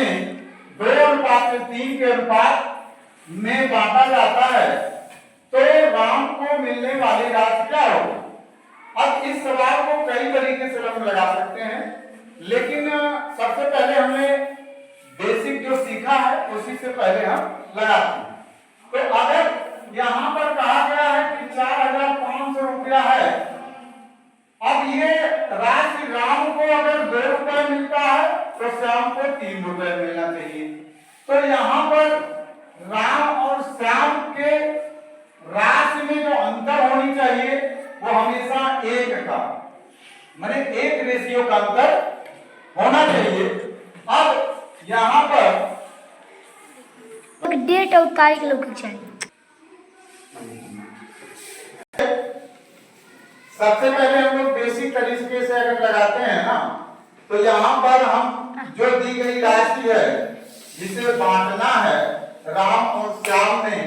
में 2:3 के अनुपात में बांटा जाता है तो राम को मिलने वाली राशि क्या होगी। अब इस सवाल को कई तरीके से हम लगा सकते हैं, लेकिन सबसे पहले हमने बेसिक जो सीखा है उसी से पहले हम लगाते हैं। तो अगर यहां पर कहा गया है कि 4,500 रुपया है, अब ये राशि राम को अगर 2 रुपए मिलता है तो श्याम को 3 रुपए मिलना चाहिए। तो यहाँ पर राम और श्याम के राशि में जो अंतर होनी चाहिए वो हमेशा 1 का, माने 1 रेशियो का अंतर होना चाहिए। अब यहाँ पर डेट और तारीख लोग चाहिए। सबसे पहले हम लोग बेसिक तरीके से अगर लगाते हैं ना, तो यहाँ पर हम जो दी गई राशि है जिसे बांटना है राम और श्याम में,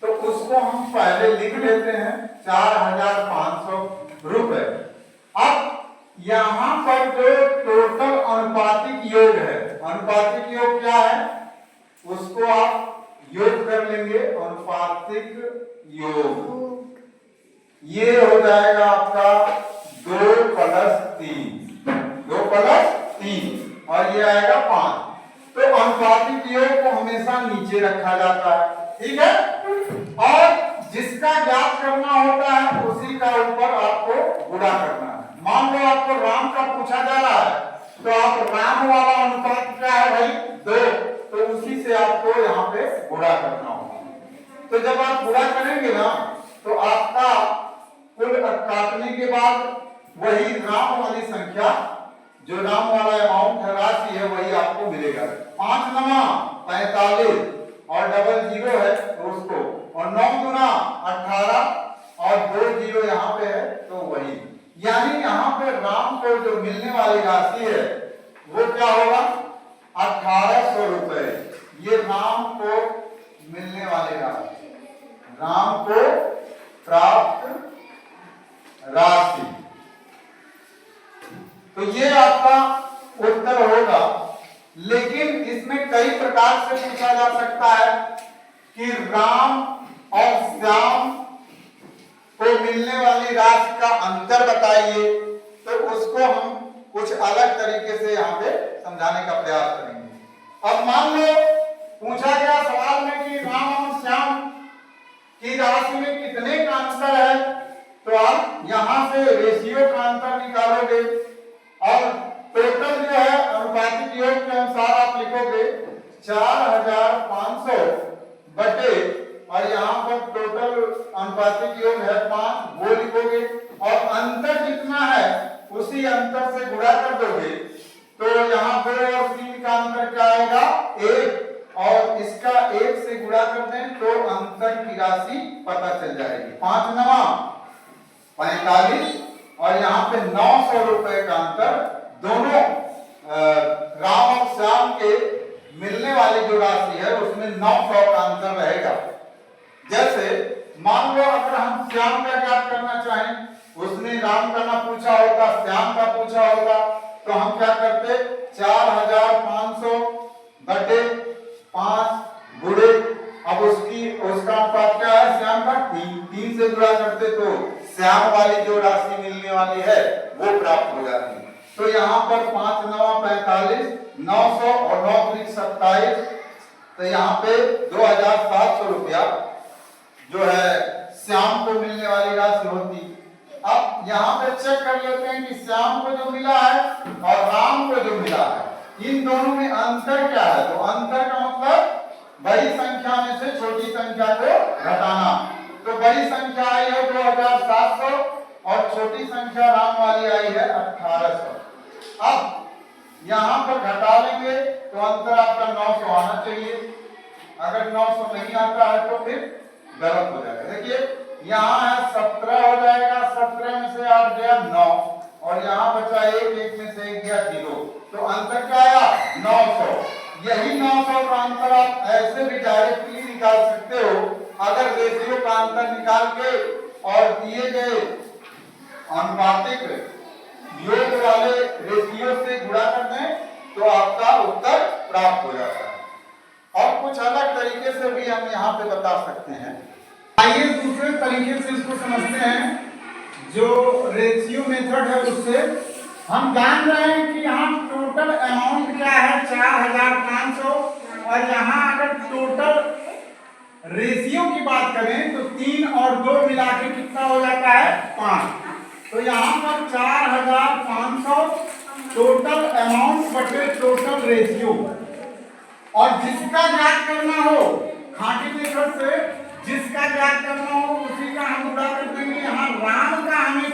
तो उसको हम पहले लिख लेते हैं 4,500 रुपए। अब यहाँ पर जो टोटल अनुपातिक योग है, अनुपातिक योग क्या है उसको आप योग कर लेंगे, अनुपातिक योग ये हो जाएगा आपका 2 + 3 और ये आएगा 5। तो अनुपातिक योग को हमेशा नीचे रखा जाता है, ठीक है। और जिसका ज्ञात करना होता है उसी का ऊपर आपको गुणा करना है। मान लो आपको राम का पूछा जा रहा है तो आप राम वाला अनुपात क्या है भाई 2, तो उसी से आपको यहाँ पे गुणा करना होगा। तो जब आप गुणा करेंगे ना तो आपका कुल काटने के बाद वही राम वाली संख्या, जो राम वाला अमाउंट है राशि है, वही आपको मिलेगा। 5 9 45 और डबल 0 है तो उसको, और 9 दूना 18 और 2 0 यहाँ पे है तो वही, यानी यहाँ पे राम को जो मिलने वाली राशि है वो क्या होगा 1,800 रुपए। ये राम को मिलने वाली राशि, राम को प्राप्त राशि, तो ये आपका उत्तर होगा। लेकिन इसमें कई प्रकार से पूछा जा सकता है कि राम और श्याम को मिलने वाली राशि का अंतर बताइए, तो उसको हम कुछ अलग तरीके से यहाँ पे समझाने का प्रयास करेंगे। अब मान लो पूछा गया सवाल में कि राम और श्याम की राशि में कितने का अंतर है, तो आप यहाँ से रेशियो का अंतर निकालोगे और टोटल जो है अनुपातिक योग के अनुसार आप लिखोगे 4,500 बटे, और यहाँ पर टोटल अनुपातिक योग है 5, वो लिखोगे और अंतर जितना है उसी अंतर से गुणा कर दोगे, तो यहाँ 2 और 3 का अंतर क्या आएगा 1, और इसका 1 से गुणा कर दें तो अंतर की राशि पता चल जाएगी। 5 9 45 और यहाँ पे 900 रुपए का अंतर, दोनों राम और श्याम के मिलने वाली जो राशि है उसमें 900 का अंतर रहेगा। जैसे मान लो अगर हम श्याम का ज्ञात करना चाहें, उसने राम का ना पूछा होता श्याम का पूछा होता, तो हम क्या करते 4,500 बटे 5 गुणे, अब उसका अनुपात क्या है श्याम का 3 से गुणा करते तो श्याम वाली जो राशि मिलने वाली है वो प्राप्त हो जाती है। तो यहाँ पर 5 9 45 900 और 9 3 27, तो यहाँ पे 2,700 रुपया जो है श्याम को मिलने वाली राशि होती। अब यहाँ पे चेक कर लेते हैं कि श्याम को जो मिला है और राम को जो मिला है, इन दोनों में अंतर क्या है। तो अंतर का मतलब बड़ी संख्या में से छोटी संख्या को घटाना। तो बड़ी संख्या आई है 2,700 और छोटी संख्या राम वाली आई है 1,800। अब यहाँ पर घटा लेंगे तो अंतर आपका 900 आना चाहिए। अगर 900 नहीं आता है तो फिर गलत हो जाएगा। देखिए यहाँ है 17 हो जाएगा, 17 में से 8 गया 9 और यहाँ बचा 1 में से 1 गया 0, तो अंतर क्या आया 900। यही 900 का अंतर आप ऐसे भी डायरेक्टली निकाल सकते हो। अगर रेशियो का अंतर निकाल के और दिए गए अनुपातिक योग वाले रेशियो से गुणा कर दें तो आपका उत्तर प्राप्त हो जाता है। और कुछ अलग तरीके से भी हम यहाँ पे बता सकते हैं। आइए दूसरे तरीके से इसको समझते हैं। जो रेशियो मेथड है उससे हम जान रहे हैं कि यहाँ टोटल अमाउंट क्या है 4500, और यहाँ अगर टोटल रेशियो की बात करें तो 3 और 2 मिला के कितना हो जाता है 5। तो यहाँ पर 4500 टोटल अमाउंट बटे टोटल रेशियो। और जिसका ज्ञात करना हो खाटी मेथड से, जिसका ज्ञात करना हो उसी का हम गुणा कर देंगे। यहाँ राम का हमें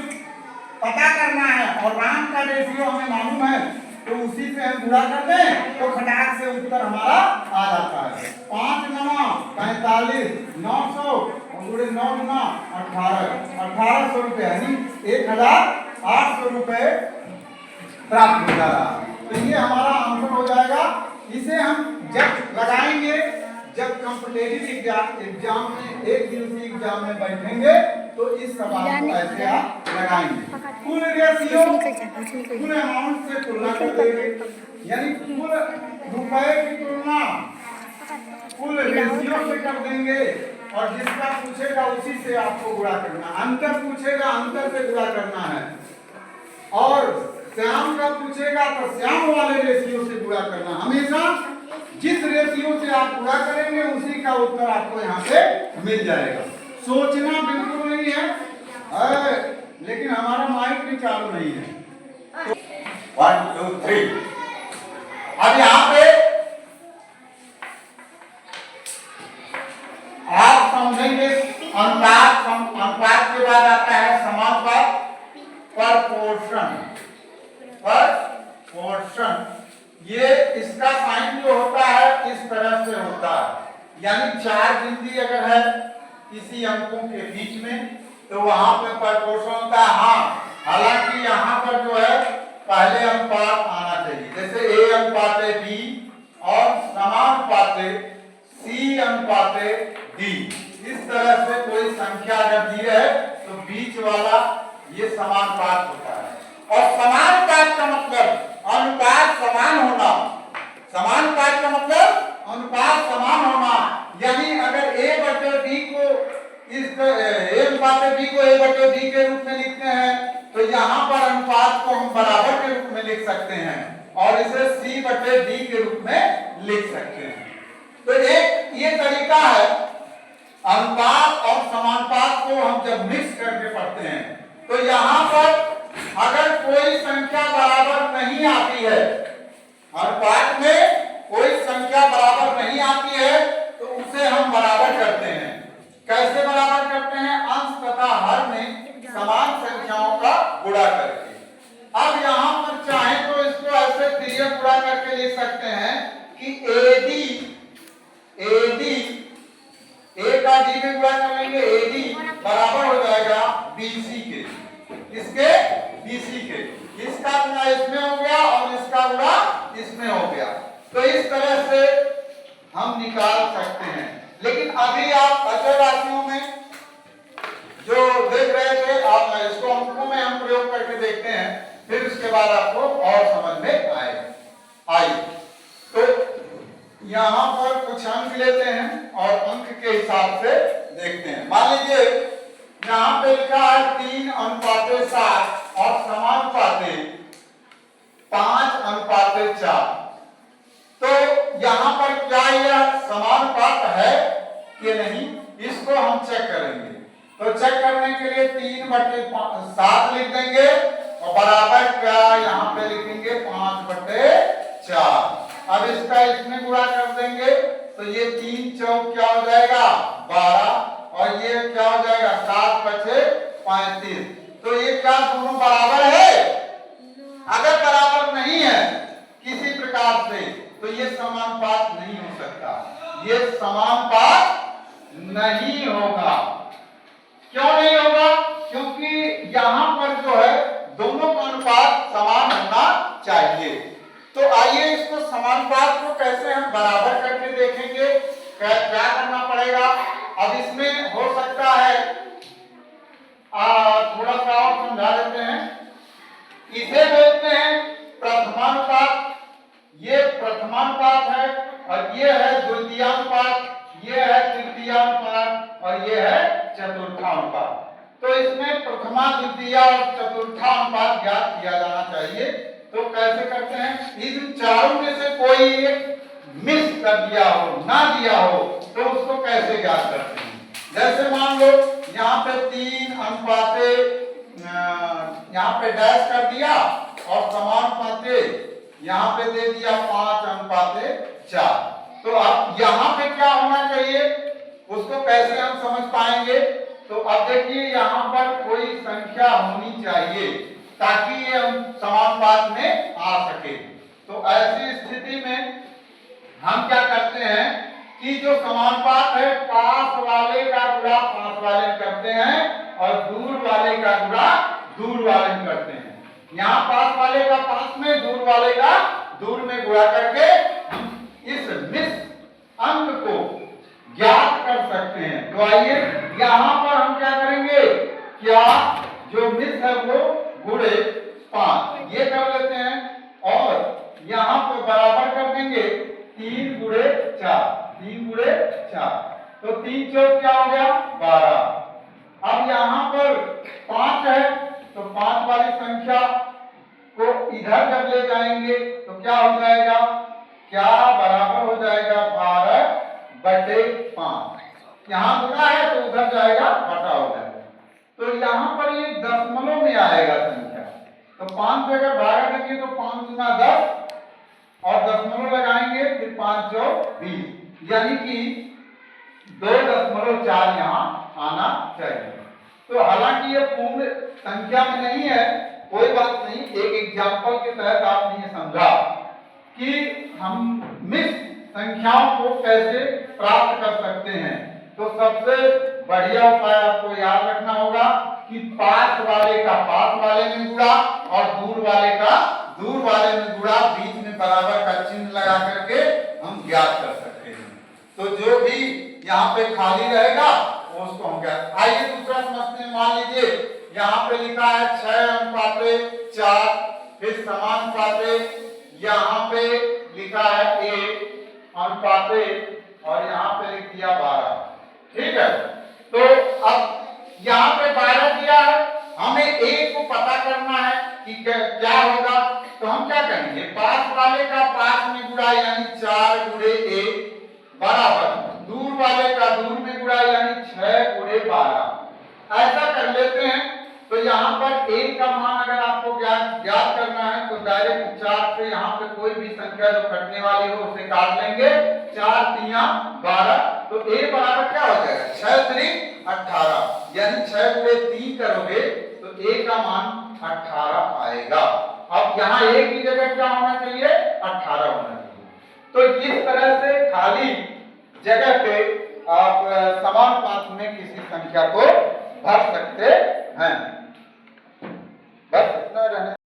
पता करना है और राम का रेशियो हमें मालूम है, तो उसी से हम गुणा कर दें तो खटाक से उत्तर हमारा आ जाता है। 5 9 45, 900 और 9 9 18, 1800 रुपए यानी 1800 रुपए प्राप्त हो जा रहा है। तो ये हमारा आंसर हो जाएगा। इसे हम जब लगाएंगे, जब कॉम्पिटिटिव एग्जाम में, एक दिवसीय एग्जाम में बैठेंगे तो इस सवाल को ऐसे आप लगाएंगे। कुल रेशियो कुल अमाउंट से तुलना कर देंगे, यानी कुल रुपए की तुलना कुल रेशियो से कर देंगे, और जिसका पूछेगा उसी से आपको गुणा करना। अंतर पूछेगा, अंतर से गुणा करना है, और श्याम का पूछेगा तो श्याम वाले रेशियो से गुणा करना। हमेशा जिस रेशियो से आप गुणा करेंगे उसी का उत्तर आपको यहाँ पे मिल जाएगा। सोचना बिल्कुल नहीं है, लेकिन हमारा माइंड भी चालू नहीं है। 1 2 3। अब यहाँ पे आप समझेंगे अनुपात। अनुपात के बाद आता है समानुपात, प्रपोर्शन। ये इसका साइन जो होता है इस तरह से होता है, यानी 4 गिनती अगर है किसी अंकों के बीच में तो वहां पे प्रपोर्शन होता है। हाँ, हालांकि यहाँ पर जो है पहले अनुपात आना चाहिए, जैसे A अनुपाते B और समानुपाते C अनुपाते D। इस तरह से कोई संख्या अगर दी है तो बीच वाला ये समानुपात होता है। और समानुपात का मतलब अनुपात समान होना। समानुपात का मतलब अनुपात समान होना, यानी अगर A बटे B को A अनुपाते B को A बटे B के रूप में लिखते हैं तो यहाँ पर अनुपात को हम बराबर के रूप में लिख सकते हैं, और इसे C बटे D के रूप में लिख सकते हैं। तो एक ये तरीका है। अनुपात और समानुपात को हम जब मिक्स करके पढ़ते हैं तो यहाँ पर अगर कोई संख्या बराबर नहीं आती है, अनुपात में कोई संख्या बराबर नहीं आती है तो उसे हम बराबर करते हैं। कैसे बराबर करते हैं? अंश तथा हर में समान संख्याओं का गुणा करके। अब यहाँ पर चाहे तो इसको ऐसे तिर्यक गुणा करके लिख सकते हैं कि A का D में गुणा कर लेंगे, AD बराबर हो जाएगा BC के, इसके BC के। इसका गुणा इसमें हो गया और इसका गुणा इसमें हो गया। तो इस तरह से हम निकाल सकते हैं। लेकिन अभी आप अचर राशियों में जो देख रहे थे, आप इसको अंकों में हम प्रयोग करके देखते हैं, फिर उसके बाद आपको और समझ में आएगा। तो यहाँ पर कुछ अंक लेते हैं और अंक के हिसाब से देखते हैं। मान लीजिए यहाँ पे लिखा है 3 अनुपाते 7 और समानुपाते 5 अनुपाते 4। तो यहाँ पर क्या यह समानुपात है कि नहीं, इसको हम चेक करेंगे। तो चेक करने के लिए 3 बटे 7 लिख देंगे और बराबर क्या यहाँ पे लिखेंगे 5 बटे 4। अब इसका इसमें गुणा कर देंगे तो ये 3 चौक क्या हो जाएगा 12, और ये क्या हो जाएगा 7 बचे 35। तो ये क्या दोनों बराबर है? अगर बराबर नहीं है किसी प्रकार से तो ये समानुपात नहीं हो सकता, ये समानुपात नहीं होगा। क्यों नहीं होगा? क्योंकि यहाँ पर जो है दोनों का अनुपात समान होना चाहिए। तो आइए इसको समानुपात को कैसे हम बराबर करके देखेंगे। क्या करना पड़ेगा? अब इसमें हो सकता है थोड़ा सा और समझा देते हैं। इसे बोलते हैं प्रथमानुपात। ये प्रथमानुपात है और ये है द्वितीयानुपात, ये है तृतीयानुपात और ये है चतुर्थानुपात। तो इसमें प्रथमा, द्वितीय और चतुर्थानुपात ज्ञात किया जाना चाहिए। तो कैसे करते हैं, इन चारों में से कोई एक मिस कर दिया हो, ना दिया हो, तो उसको कैसे ज्ञात करते हैं। जैसे मान लो यहाँ पे 3 अनुपाते, यहाँ पे डैश कर दिया और समानुपाते यहाँ पे दे दिया 5 अनुपाते 4। तो अब यहाँ पे क्या होना चाहिए, उसको कैसे हम समझ पाएंगे। तो अब देखिए यहाँ पर कोई संख्या होनी चाहिए ताकि ये समानुपात में आ सके। तो ऐसी स्थिति में हम क्या करते हैं कि जो समानुपात है पास वाले का गुणा पास वाले में करते हैं और दूर वाले का गुणा दूर वाले में करते हैं। यहाँ पास वाले का पास में, दूर वाले का दूर में गुणा करके हम इस मिस अंक को ज्ञात कर सकते हैं। तो आइए यहाँ पर हम क्या करेंगे, क्या जो मिस है वो गुणे 5 ये कर लेते हैं और यहाँ पर बराबर कर देंगे 3 गुणे 4, 3 गुणे 4। तो 3 चौक क्या हो गया 12। अब यहाँ पर 5 है तो 5 वाली संख्या को इधर जब ले जाएंगे तो क्या हो जाएगा, क्या बराबर हो जाएगा 12/5। यहाँ गुणा है तो उधर जाएगा बटा हो जाएगा। तो यहाँ पर ये दशमलव में आएगा संख्या। तो 5 से अगर भागा देंगे तो 5 गुना 10 और दशमलव लगाएंगे फिर 5 चौक 20, यानी कि 2.4 यहाँ आना चाहिए। तो हालांकि ये पूर्ण संख्या में नहीं है, कोई बात नहीं, एक एग्जाम्पल के तहत आपने ये समझा कि हम मिस संख्याओं को कैसे प्राप्त कर सकते हैं। तो सबसे बढ़िया उपाय आपको याद रखना होगा कि पास वाले का पास वाले में गुणा और दूर वाले का दूर वाले में गुणा, बीच में बराबर का चिन्ह लगा करके हम ज्ञात कर सकते हैं। तो जो भी यहाँ पे खाली रहेगा उसको हम ज्ञात। आइए दूसरा समझते हैं। मान लीजिए यहाँ पे लिखा है 6 अनुपाते 4, फिर समानुपाते यहाँ पे लिखा है 1 अनुपाते और यहाँ पे लिख दिया 12। ठीक है, तो अब यहाँ पे 12 दिया है, हमें 1 को पता करना है कि क्या होगा। तो हम क्या करेंगे, पास वाले का पास में गुणा यानी 4 गुणे 1 बराबर दूर वाले का दूर में गुणा यानी 6 गुणे 12। ऐसा कर लेते हैं। तो यहाँ पर 1 का मान अगर आपको ज्ञात करना है तो डायरेक्ट 4 से यहाँ पे कोई भी संख्या जो कटने वाली हो उसे काट लेंगे। 4 3 12। तो a बराबर क्या हो जाएगा 6 3 18, यानी 6 गुणे 3 करोगे तो a का मान 18 आएगा। अब यहाँ a की जगह क्या होना चाहिए 18 होना चाहिए। तो इस तरह से खाली जगह पे आप समानुपात में किसी संख्या को भर सकते हैं। बस इतना रहने